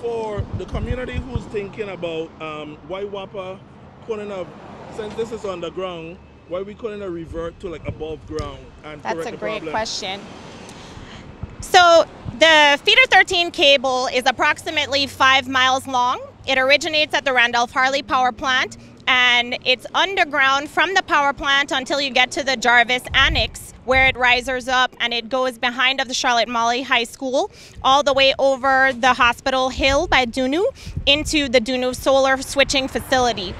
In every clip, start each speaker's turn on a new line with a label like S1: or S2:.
S1: for the community who's thinking about why WAPA couldn't, since this is underground, why we couldn't revert to like above ground and
S2: That's
S1: correct
S2: a
S1: the
S2: great
S1: problem?
S2: question. So the feeder 13 cable is approximately 5 miles long. It originates at the Randolph-Harley power plant, and it's underground from the power plant until you get to the Jarvis Annex, where it risers up and it goes behind of the Charlotte Molly High School, all the way over the hospital hill by Dunu into the Dunu solar switching facility.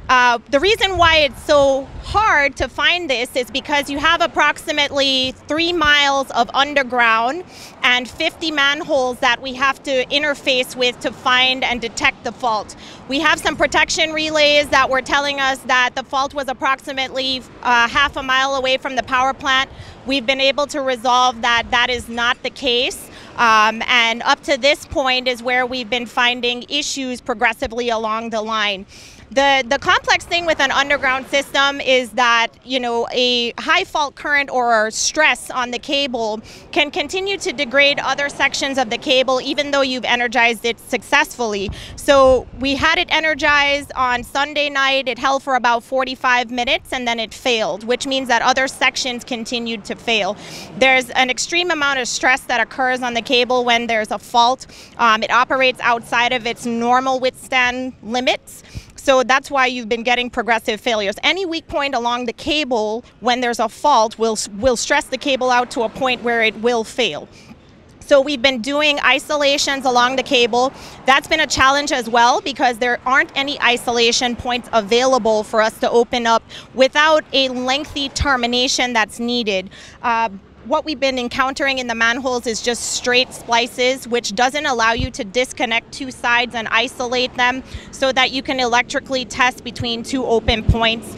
S2: The reason why it's so hard to find this is because you have approximately 3 miles of underground and 50 manholes that we have to interface with to find and detect the fault. We have some protection relays that were telling us that the fault was approximately half a mile away from the power plant. We've been able to resolve that that is not the case. And up to this point is where we've been finding issues progressively along the line. The complex thing with an underground system is that, you know, a high fault current or stress on the cable can continue to degrade other sections of the cable even though you've energized it successfully. So we had it energized on Sunday night. It held for about 45 minutes and then it failed, which means that other sections continued to fail. There's an extreme amount of stress that occurs on the cable when there's a fault. It operates outside of its normal withstand limits. So that's why you've been getting progressive failures. Any weak point along the cable when there's a fault will stress the cable out to a point where it will fail. So we've been doing isolations along the cable. That's been a challenge as well because there aren't any isolation points available for us to open up without a lengthy termination that's needed. What we've been encountering in the manholes is just straight splices, which doesn't allow you to disconnect two sides and isolate them so that you can electrically test between two open points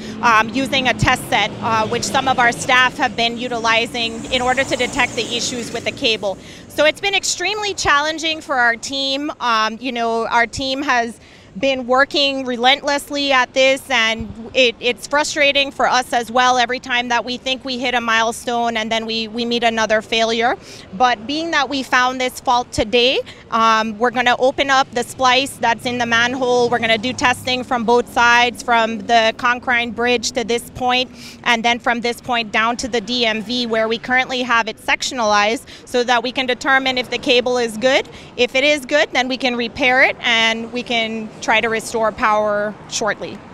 S2: using a test set, which some of our staff have been utilizing in order to detect the issues with the cable. So it's been extremely challenging for our team. You know, our team has been working relentlessly at this, and it's frustrating for us as well every time that we think we hit a milestone and then we meet another failure. But being that we found this fault today, we're going to open up the splice that's in the manhole. We're going to do testing from both sides, from the Concrine Bridge to this point, and then from this point down to the DMV where we currently have it sectionalized so that we can determine if the cable is good. If it is good, then we can repair it and we can try to restore power shortly.